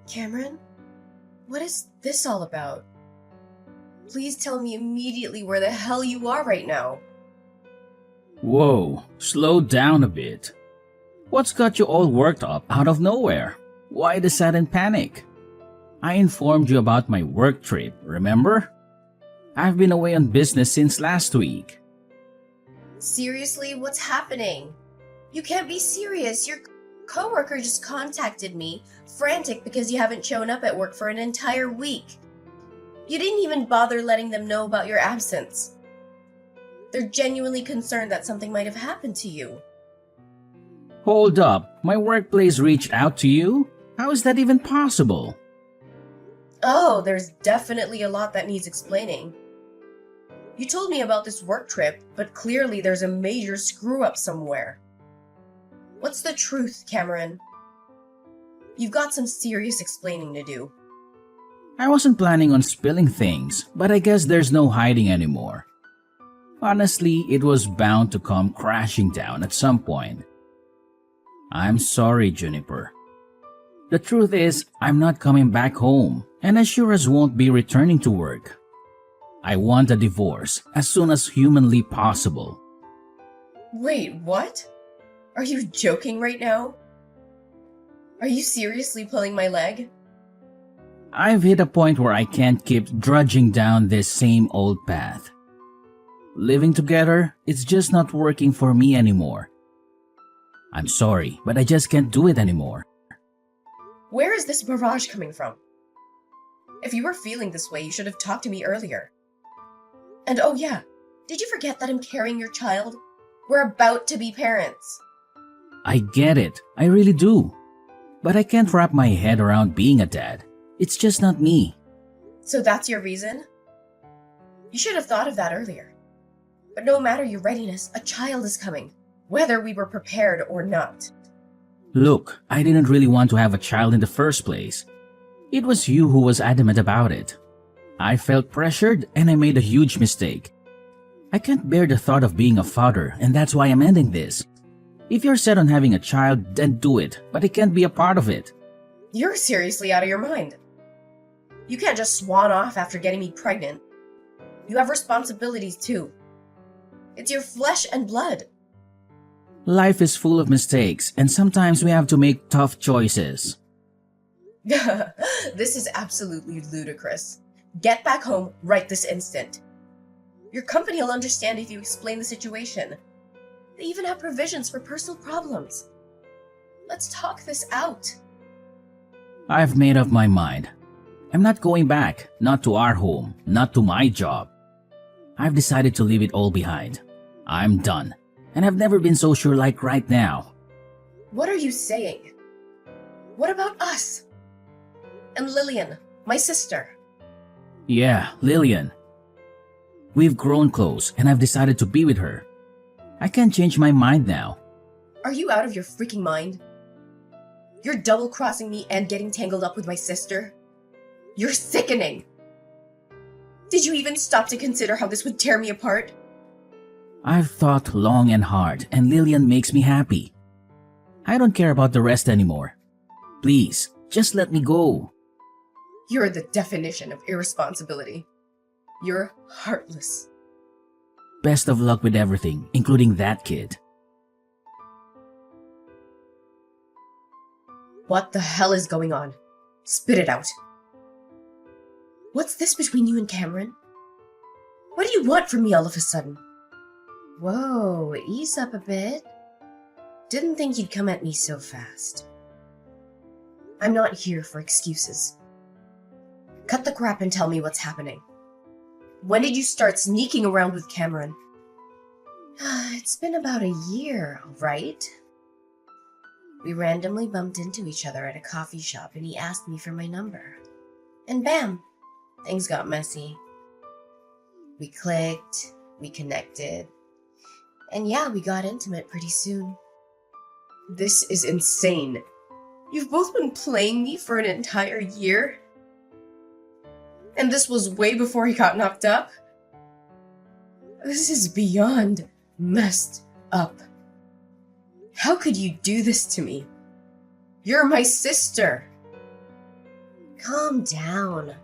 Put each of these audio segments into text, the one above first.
Cameron, what is this all about? Please tell me immediately where the hell you are right now. Whoa, slow down a bit. What's got you all worked up out of nowhere? Why the sudden panic? I informed you about my work trip, remember? I've been away on business since last week. Seriously, what's happening? You can't be serious. Your coworker just contacted me, frantic because you haven't shown up at work for an entire week. You didn't even bother letting them know about your absence. They're genuinely concerned that something might have happened to you. Hold up, my workplace reached out to you? How is that even possible? Oh, there's definitely a lot that needs explaining. You told me about this work trip, but clearly there's a major screw-up somewhere. What's the truth, Cameron? You've got some serious explaining to do. I wasn't planning on spilling things, but I guess there's no hiding anymore. Honestly, it was bound to come crashing down at some point. I'm sorry, Juniper. The truth is, I'm not coming back home, and I sure as won't be returning to work. I want a divorce as soon as humanly possible. Wait, what? Are you joking right now? Are you seriously pulling my leg? I've hit a point where I can't keep drudging down this same old path. Living together, it's just not working for me anymore. I'm sorry, but I just can't do it anymore. Where is this barrage coming from? If you were feeling this way, you should have talked to me earlier. And oh yeah, did you forget that I'm carrying your child? We're about to be parents. I get it, I really do. But I can't wrap my head around being a dad. It's just not me. So that's your reason? You should have thought of that earlier. But no matter your readiness, a child is coming, whether we were prepared or not. Look, I didn't really want to have a child in the first place. It was you who was adamant about it. I felt pressured and I made a huge mistake. I can't bear the thought of being a father, and that's why I'm ending this. If you're set on having a child, then do it, but I can't be a part of it. You're seriously out of your mind. You can't just swan off after getting me pregnant. You have responsibilities too. It's your flesh and blood. Life is full of mistakes, and sometimes we have to make tough choices. This is absolutely ludicrous. Get back home right this instant. Your company will understand if you explain the situation. They even have provisions for personal problems. Let's talk this out. I've made up my mind. I'm not going back, not to our home, not to my job. I've decided to leave it all behind. I'm done, and I've never been so sure like right now. What are you saying? What about us? And Lillian, my sister? Yeah, Lillian. We've grown close, and I've decided to be with her. I can't change my mind now. Are you out of your freaking mind? You're double-crossing me and getting tangled up with my sister? You're sickening! Did you even stop to consider how this would tear me apart? I've thought long and hard, and Lillian makes me happy. I don't care about the rest anymore. Please, just let me go. You're the definition of irresponsibility. You're heartless. Best of luck with everything, including that kid. What the hell is going on? Spit it out. What's this between you and Cameron? What do you want from me all of a sudden? Whoa, ease up a bit. Didn't think you'd come at me so fast. I'm not here for excuses. Cut the crap and tell me what's happening. When did you start sneaking around with Cameron? It's been about a year, right? We randomly bumped into each other at a coffee shop and he asked me for my number. And bam, things got messy. We clicked, we connected, and yeah, we got intimate pretty soon. This is insane. You've both been playing me for an entire year? And this was way before he got knocked up? This is beyond messed up. How could you do this to me? You're my sister. Calm down.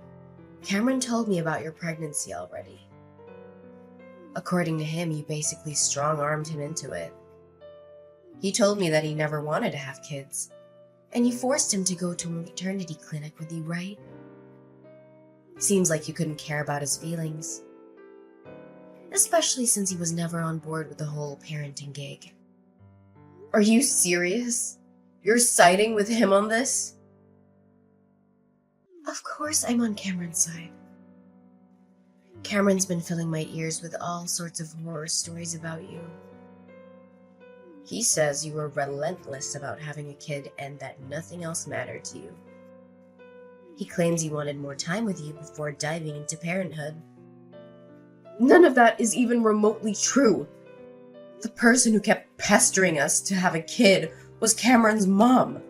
Cameron told me about your pregnancy already. According to him, you basically strong-armed him into it. He told me that he never wanted to have kids, and you forced him to go to a maternity clinic with you, right? Seems like you couldn't care about his feelings. Especially since he was never on board with the whole parenting gig. Are you serious? You're siding with him on this? Of course I'm on Cameron's side. Cameron's been filling my ears with all sorts of horror stories about you. He says you were relentless about having a kid and that nothing else mattered to you. He claims he wanted more time with you before diving into parenthood. None of that is even remotely true. The person who kept pestering us to have a kid was Cameron's mom.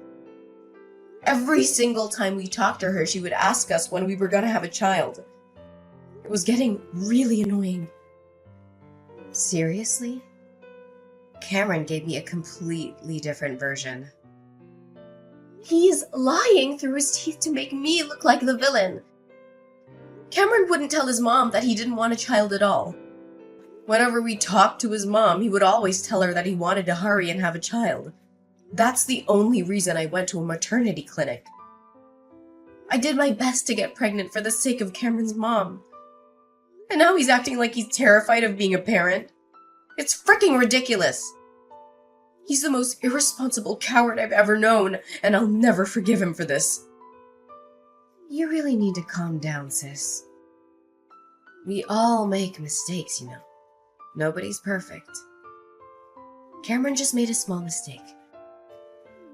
Every single time we talked to her, she would ask us when we were going to have a child. It was getting really annoying. Seriously? Cameron gave me a completely different version. He's lying through his teeth to make me look like the villain. Cameron wouldn't tell his mom that he didn't want a child at all. Whenever we talked to his mom, he would always tell her that he wanted to hurry and have a child. That's the only reason I went to a maternity clinic. I did my best to get pregnant for the sake of Cameron's mom. And now he's acting like he's terrified of being a parent. It's freaking ridiculous. He's the most irresponsible coward I've ever known, and I'll never forgive him for this. You really need to calm down, sis. We all make mistakes, you know. Nobody's perfect. Cameron just made a small mistake.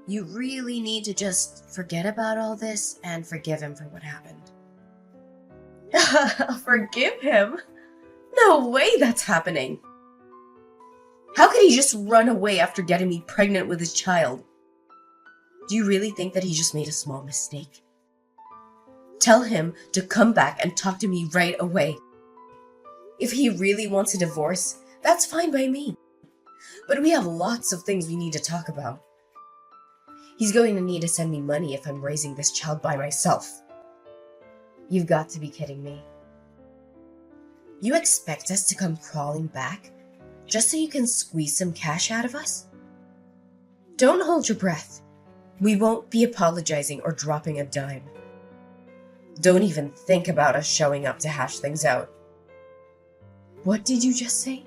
You really need to just forget about all this and forgive him for what happened. Forgive him? No way that's happening. How could he just run away after getting me pregnant with his child? Do you really think that he just made a small mistake? Tell him to come back and talk to me right away. If he really wants a divorce, that's fine by me. But we have lots of things we need to talk about. He's going to need to send me money if I'm raising this child by myself. You've got to be kidding me. You expect us to come crawling back just so you can squeeze some cash out of us? Don't hold your breath. We won't be apologizing or dropping a dime. Don't even think about us showing up to hash things out. What did you just say?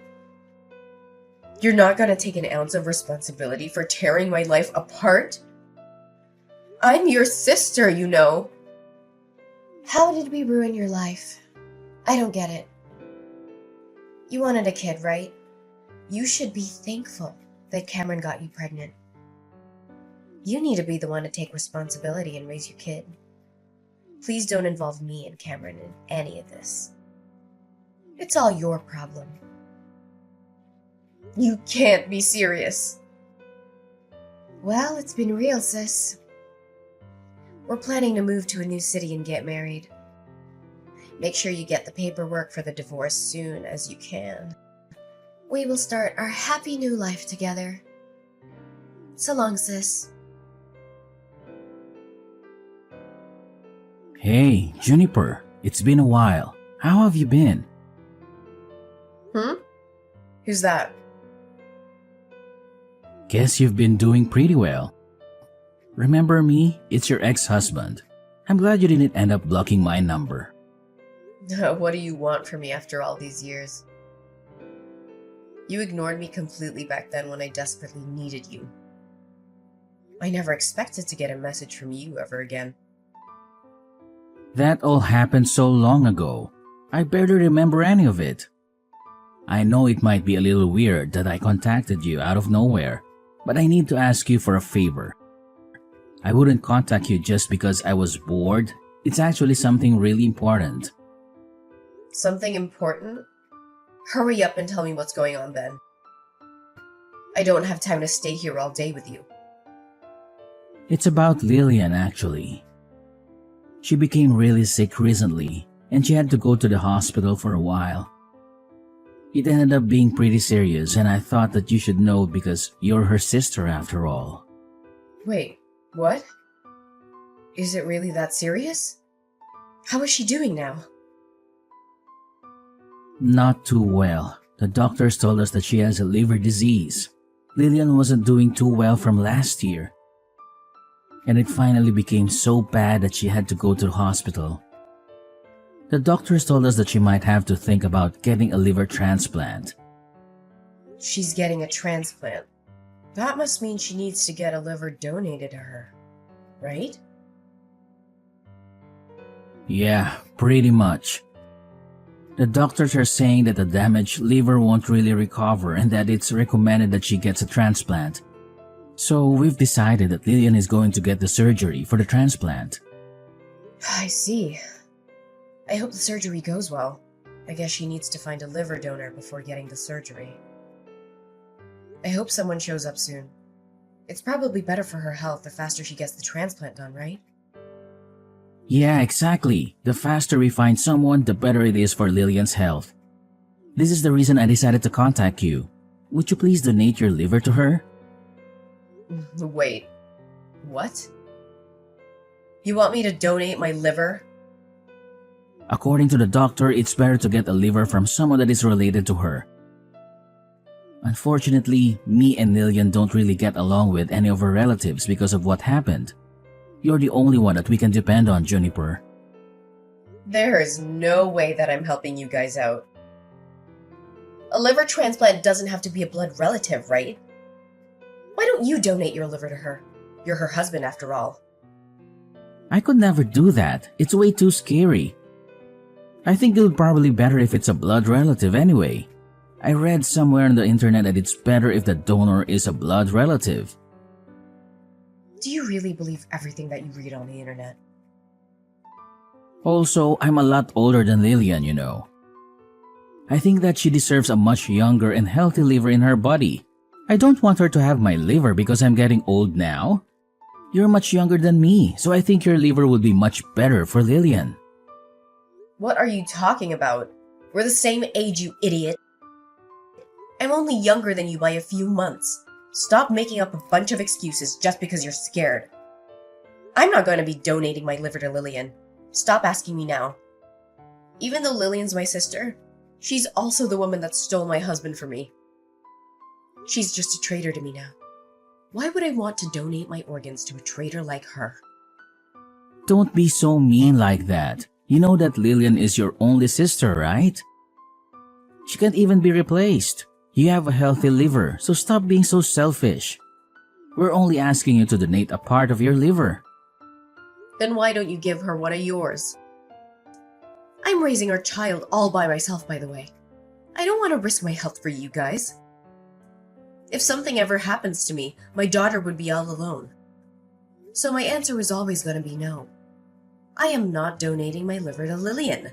You're not gonna take an ounce of responsibility for tearing my life apart? I'm your sister, you know. How did we ruin your life? I don't get it. You wanted a kid, right? You should be thankful that Cameron got you pregnant. You need to be the one to take responsibility and raise your kid. Please don't involve me and Cameron in any of this. It's all your problem. You can't be serious. Well, it's been real, sis. We're planning to move to a new city and get married. Make sure you get the paperwork for the divorce soon as you can. We will start our happy new life together. So long, sis. Hey, Juniper, it's been a while. How have you been? Who's that? Guess you've been doing pretty well. Remember me? It's your ex-husband. I'm glad you didn't end up blocking my number. What do you want from me after all these years? You ignored me completely back then when I desperately needed you. I never expected to get a message from you ever again. That all happened so long ago. I barely remember any of it. I know it might be a little weird that I contacted you out of nowhere, but I need to ask you for a favor. I wouldn't contact you just because I was bored. It's actually something really important. Something important? Hurry up and tell me what's going on then. I don't have time to stay here all day with you. It's about Lillian, actually. She became really sick recently, and she had to go to the hospital for a while. It ended up being pretty serious, and I thought that you should know because you're her sister after all. Wait, what? Is it really that serious? How is she doing now? Not too well. The doctors told us that she has a liver disease. Lillian wasn't doing too well from last year. And it finally became so bad that she had to go to the hospital. The doctors told us that she might have to think about getting a liver transplant. She's getting a transplant. That must mean she needs to get a liver donated to her, right? Yeah, pretty much. The doctors are saying that the damaged liver won't really recover and that it's recommended that she gets a transplant. So we've decided that Lillian is going to get the surgery for the transplant. I see. I hope the surgery goes well. I guess she needs to find a liver donor before getting the surgery. I hope someone shows up soon. It's probably better for her health the faster she gets the transplant done, right? Yeah, exactly. The faster we find someone, the better it is for Lillian's health. This is the reason I decided to contact you. Would you please donate your liver to her? Wait, what? You want me to donate my liver? According to the doctor, it's better to get a liver from someone that is related to her. Unfortunately, me and Lillian don't really get along with any of her relatives because of what happened. You're the only one that we can depend on, Juniper. There is no way that I'm helping you guys out. A liver transplant doesn't have to be a blood relative, right? Why don't you donate your liver to her? You're her husband after all. I could never do that. It's way too scary. I think it'll probably be better if it's a blood relative anyway. I read somewhere on the internet that it's better if the donor is a blood relative. Do you really believe everything that you read on the internet? Also, I'm a lot older than Lillian, you know. I think that she deserves a much younger and healthy liver in her body. I don't want her to have my liver because I'm getting old now. You're much younger than me, so I think your liver would be much better for Lillian. What are you talking about? We're the same age, you idiot. I'm only younger than you by a few months. Stop making up a bunch of excuses just because you're scared. I'm not going to be donating my liver to Lillian. Stop asking me now. Even though Lillian's my sister, she's also the woman that stole my husband from me. She's just a traitor to me now. Why would I want to donate my organs to a traitor like her? Don't be so mean like that. You know that Lillian is your only sister, right? She can't even be replaced. You have a healthy liver, so stop being so selfish. We're only asking you to donate a part of your liver. Then why don't you give her one of yours? I'm raising our child all by myself, by the way. I don't want to risk my health for you guys. If something ever happens to me, my daughter would be all alone. So my answer was always going to be no. I am not donating my liver to Lillian.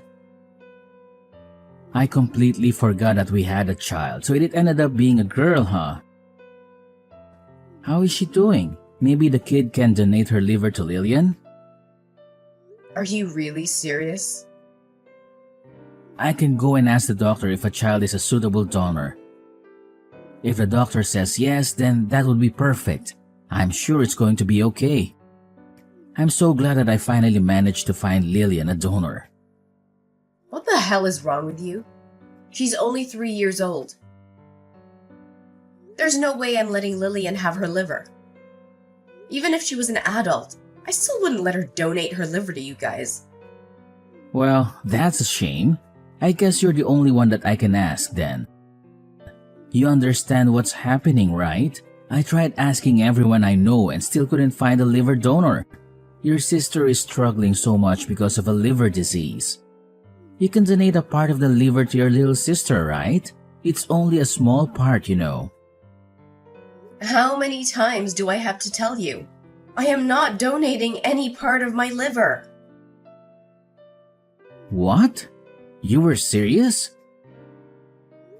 I completely forgot that we had a child, so it ended up being a girl, huh? How is she doing? Maybe the kid can donate her liver to Lillian? Are you really serious? I can go and ask the doctor if a child is a suitable donor. If the doctor says yes, then that would be perfect. I'm sure it's going to be okay. I'm so glad that I finally managed to find Lillian a donor. What the hell is wrong with you? She's only 3 years old. There's no way I'm letting Lillian have her liver. Even if she was an adult, I still wouldn't let her donate her liver to you guys. Well, that's a shame. I guess you're the only one that I can ask then. You understand what's happening, right? I tried asking everyone I know and still couldn't find a liver donor. Your sister is struggling so much because of a liver disease. You can donate a part of the liver to your little sister, right? It's only a small part, you know. How many times do I have to tell you? I am not donating any part of my liver. What? You were serious?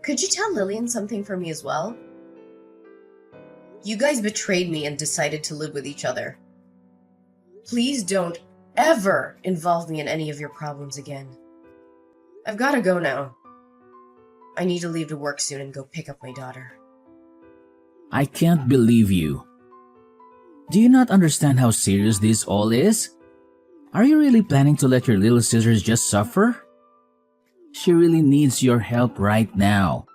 Could you tell Lillian something for me as well? You guys betrayed me and decided to live with each other. Please don't ever involve me in any of your problems again. I've got to go now. I need to leave to work soon and go pick up my daughter. I can't believe you. Do you not understand how serious this all is? Are you really planning to let your little sisters just suffer? She really needs your help right now.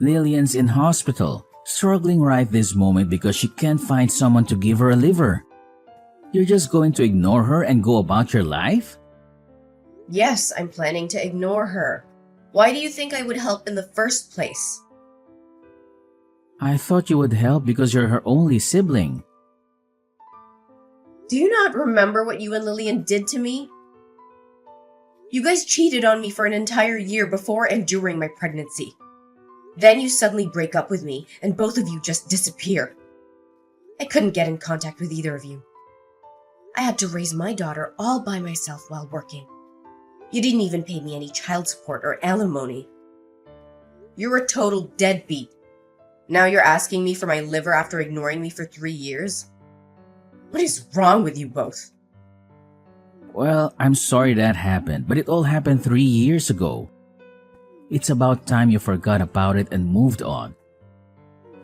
Lillian's in hospital, struggling right this moment because she can't find someone to give her a liver. You're just going to ignore her and go about your life? Yes, I'm planning to ignore her. Why do you think I would help in the first place? I thought you would help because you're her only sibling. Do you not remember what you and Lillian did to me? You guys cheated on me for an entire year before and during my pregnancy. Then you suddenly break up with me, and both of you just disappear. I couldn't get in contact with either of you. I had to raise my daughter all by myself while working. You didn't even pay me any child support or alimony. You're a total deadbeat. Now you're asking me for my liver after ignoring me for 3 years? What is wrong with you both? Well, I'm sorry that happened, but it all happened 3 years ago. It's about time you forgot about it and moved on.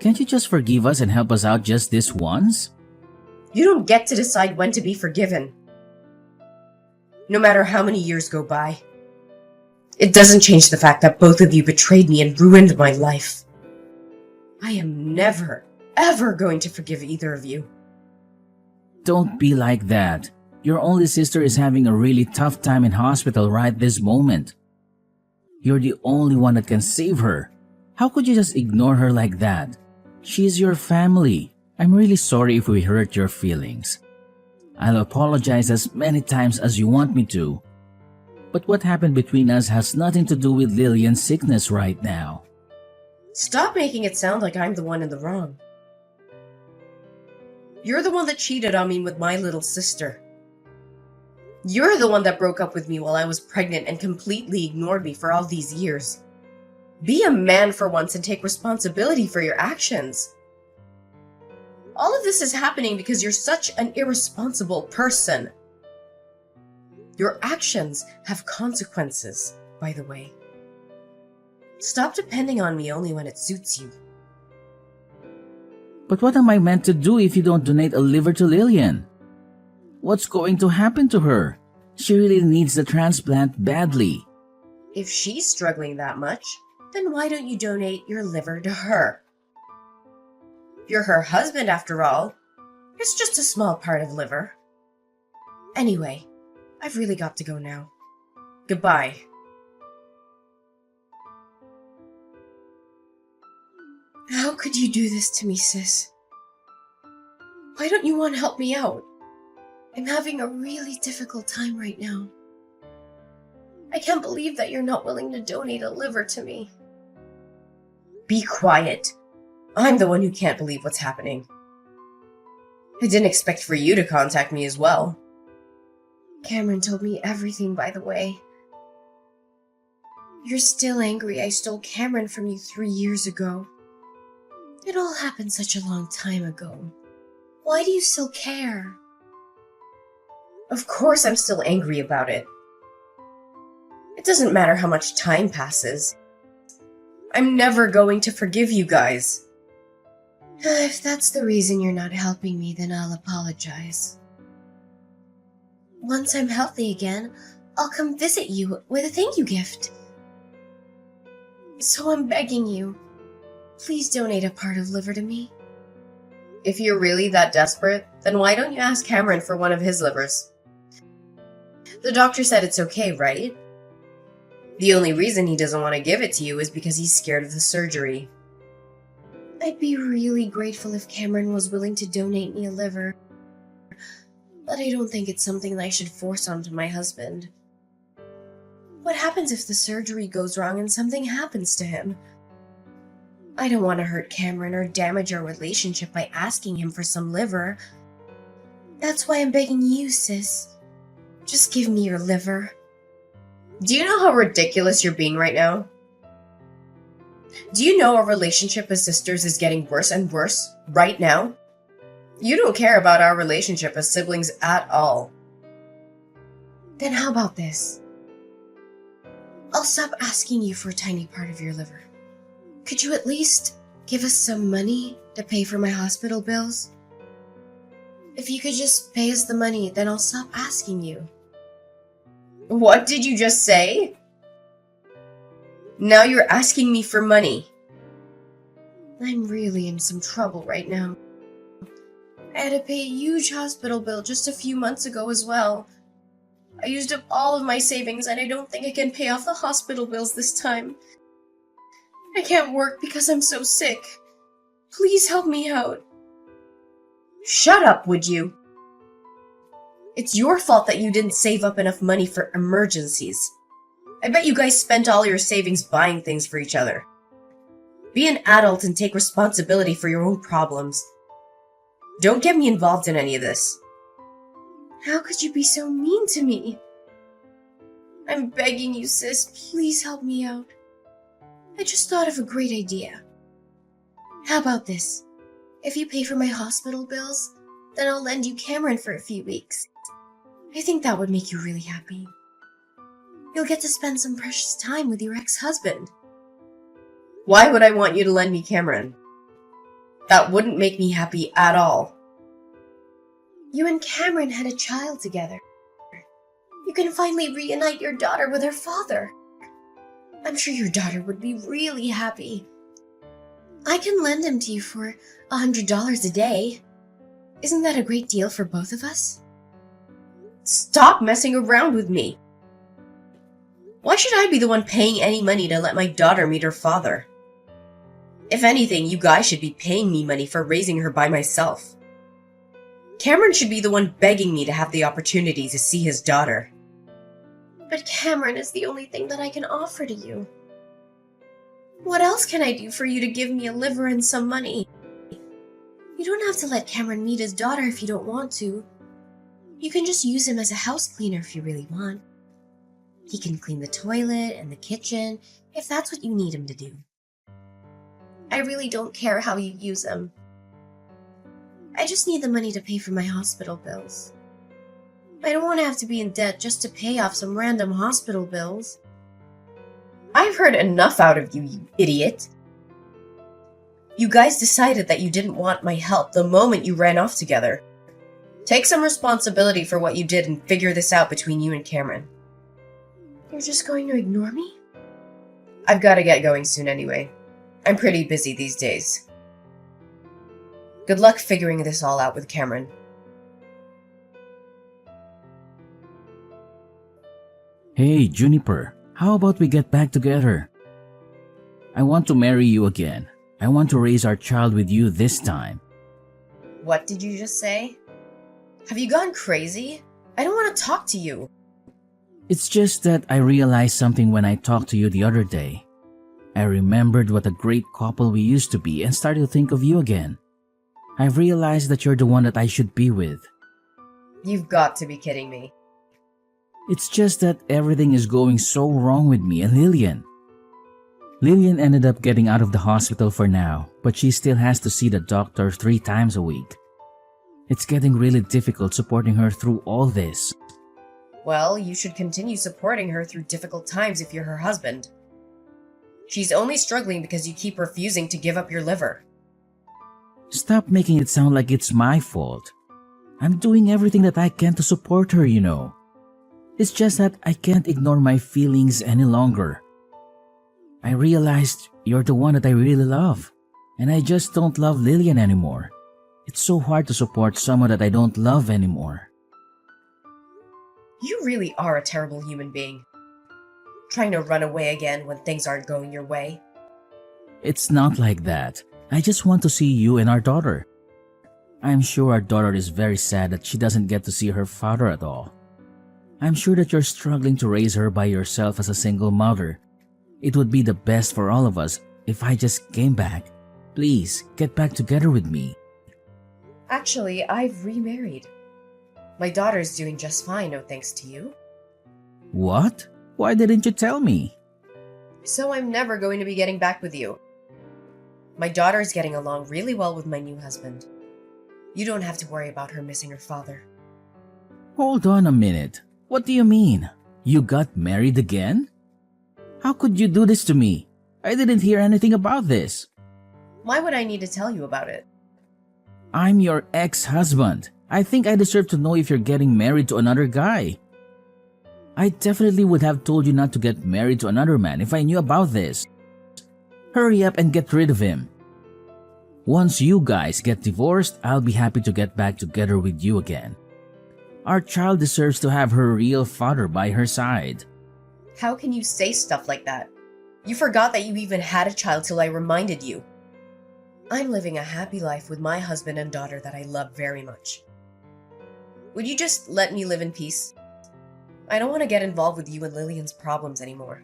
Can't you just forgive us and help us out just this once? You don't get to decide when to be forgiven. No matter how many years go by. It doesn't change the fact that both of you betrayed me and ruined my life. I am never, ever going to forgive either of you. Don't be like that. Your only sister is having a really tough time in hospital right this moment. You're the only one that can save her. How could you just ignore her like that? She's your family. I'm really sorry if we hurt your feelings. I'll apologize as many times as you want me to. But what happened between us has nothing to do with Lillian's sickness right now. Stop making it sound like I'm the one in the wrong. You're the one that cheated on me with my little sister. You're the one that broke up with me while I was pregnant and completely ignored me for all these years. Be a man for once and take responsibility for your actions. All of this is happening because you're such an irresponsible person. Your actions have consequences, by the way. Stop depending on me only when it suits you. But what am I meant to do if you don't donate a liver to Lillian? What's going to happen to her? She really needs the transplant badly. If she's struggling that much, then why don't you donate your liver to her? You're her husband after all. It's just a small part of liver. Anyway, I've really got to go now. Goodbye. How could you do this to me, sis? Why don't you want to help me out? I'm having a really difficult time right now. I can't believe that you're not willing to donate a liver to me. Be quiet. I'm the one who can't believe what's happening. I didn't expect for you to contact me as well. Cameron told me everything, by the way. You're still angry I stole Cameron from you 3 years ago. It all happened such a long time ago. Why do you still care? Of course I'm still angry about it. It doesn't matter how much time passes. I'm never going to forgive you guys. If that's the reason you're not helping me, then I'll apologize. Once I'm healthy again, I'll come visit you with a thank you gift. So I'm begging you, please donate a part of liver to me. If you're really that desperate, then why don't you ask Cameron for one of his livers? The doctor said it's okay, right? The only reason he doesn't want to give it to you is because he's scared of the surgery. I'd be really grateful if Cameron was willing to donate me a liver, but I don't think it's something that I should force onto my husband. What happens if the surgery goes wrong and something happens to him? I don't want to hurt Cameron or damage our relationship by asking him for some liver. That's why I'm begging you, sis. Just give me your liver. Do you know how ridiculous you're being right now? Do you know our relationship as sisters is getting worse and worse right now? You don't care about our relationship as siblings at all. Then how about this? I'll stop asking you for a tiny part of your liver. Could you at least give us some money to pay for my hospital bills? If you could just pay us the money, then I'll stop asking you. What did you just say? Now you're asking me for money. I'm really in some trouble right now. I had to pay a huge hospital bill just a few months ago as well. I used up all of my savings and I don't think I can pay off the hospital bills this time. I can't work because I'm so sick. Please help me out. Shut up, would you? It's your fault that you didn't save up enough money for emergencies. I bet you guys spent all your savings buying things for each other. Be an adult and take responsibility for your own problems. Don't get me involved in any of this. How could you be so mean to me? I'm begging you, sis, please help me out. I just thought of a great idea. How about this? If you pay for my hospital bills, then I'll lend you Cameron for a few weeks. I think that would make you really happy. You'll get to spend some precious time with your ex-husband. Why would I want you to lend me Cameron? That wouldn't make me happy at all. You and Cameron had a child together. You can finally reunite your daughter with her father. I'm sure your daughter would be really happy. I can lend him to you for $100 a day. Isn't that a great deal for both of us? Stop messing around with me. Why should I be the one paying any money to let my daughter meet her father? If anything, you guys should be paying me money for raising her by myself. Cameron should be the one begging me to have the opportunity to see his daughter. But Cameron is the only thing that I can offer to you. What else can I do for you to give me a liver and some money? You don't have to let Cameron meet his daughter if you don't want to. You can just use him as a house cleaner if you really want. He can clean the toilet and the kitchen if that's what you need him to do. I really don't care how you use him. I just need the money to pay for my hospital bills. I don't want to have to be in debt just to pay off some random hospital bills. I've heard enough out of you, you idiot. You guys decided that you didn't want my help the moment you ran off together. Take some responsibility for what you did and figure this out between you and Cameron. You're just going to ignore me? I've got to get going soon anyway. I'm pretty busy these days. Good luck figuring this all out with Cameron. Hey, Juniper, how about we get back together? I want to marry you again. I want to raise our child with you this time. What did you just say? Have you gone crazy? I don't want to talk to you. It's just that I realized something when I talked to you the other day. I remembered what a great couple we used to be and started to think of you again. I've realized that you're the one that I should be with. You've got to be kidding me. It's just that everything is going so wrong with me and Lillian. Lillian ended up getting out of the hospital for now, but she still has to see the doctor 3 times a week. It's getting really difficult supporting her through all this. Well, you should continue supporting her through difficult times if you're her husband. She's only struggling because you keep refusing to give up your liver. Stop making it sound like it's my fault. I'm doing everything that I can to support her, you know. It's just that I can't ignore my feelings any longer. I realized you're the one that I really love, and I just don't love Lillian anymore. It's so hard to support someone that I don't love anymore. You really are a terrible human being. Trying to run away again when things aren't going your way. It's not like that. I just want to see you and our daughter. I'm sure our daughter is very sad that she doesn't get to see her father at all. I'm sure that you're struggling to raise her by yourself as a single mother. It would be the best for all of us if I just came back. Please, get back together with me. Actually, I've remarried. My daughter's doing just fine, no thanks to you. What? Why didn't you tell me? So I'm never going to be getting back with you. My daughter's getting along really well with my new husband. You don't have to worry about her missing her father. Hold on a minute. What do you mean? You got married again? How could you do this to me? I didn't hear anything about this. Why would I need to tell you about it? I'm your ex-husband. I think I deserve to know if you're getting married to another guy. I definitely would have told you not to get married to another man if I knew about this. Hurry up and get rid of him. Once you guys get divorced, I'll be happy to get back together with you again. Our child deserves to have her real father by her side. How can you say stuff like that? You forgot that you even had a child till I reminded you. I'm living a happy life with my husband and daughter that I love very much. Would you just let me live in peace? I don't want to get involved with you and Lillian's problems anymore.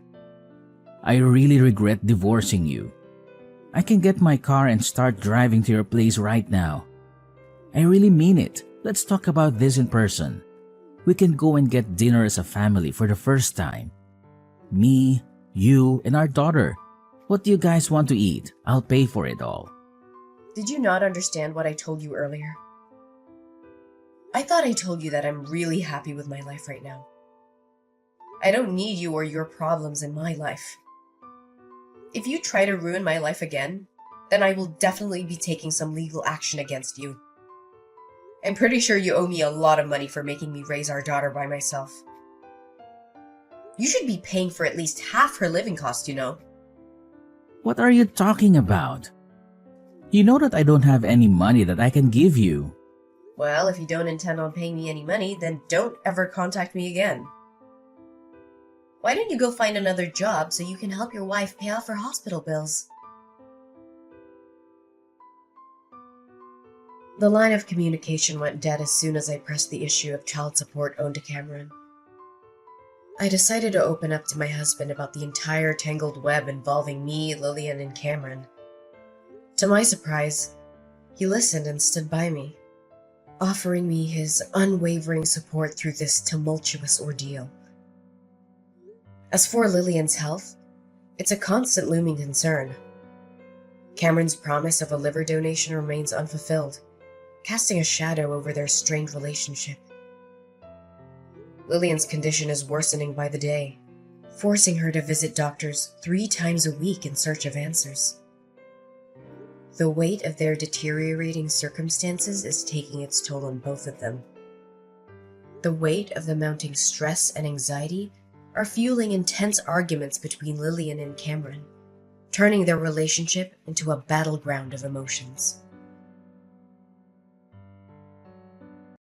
I really regret divorcing you. I can get my car and start driving to your place right now. I really mean it. Let's talk about this in person. We can go and get dinner as a family for the first time. Me, you, and our daughter. What do you guys want to eat? I'll pay for it all. Did you not understand what I told you earlier? I thought I told you that I'm really happy with my life right now. I don't need you or your problems in my life. If you try to ruin my life again, then I will definitely be taking some legal action against you. I'm pretty sure you owe me a lot of money for making me raise our daughter by myself. You should be paying for at least half her living costs, you know. What are you talking about? You know that I don't have any money that I can give you. Well, if you don't intend on paying me any money, then don't ever contact me again. Why don't you go find another job so you can help your wife pay off her hospital bills? The line of communication went dead as soon as I pressed the issue of child support owed to Cameron. I decided to open up to my husband about the entire tangled web involving me, Lillian, and Cameron. To my surprise, he listened and stood by me, offering me his unwavering support through this tumultuous ordeal. As for Lillian's health, it's a constant looming concern. Cameron's promise of a liver donation remains unfulfilled, casting a shadow over their strained relationship. Lillian's condition is worsening by the day, forcing her to visit doctors 3 times a week in search of answers. The weight of their deteriorating circumstances is taking its toll on both of them. The weight of the mounting stress and anxiety are fueling intense arguments between Lillian and Cameron, turning their relationship into a battleground of emotions.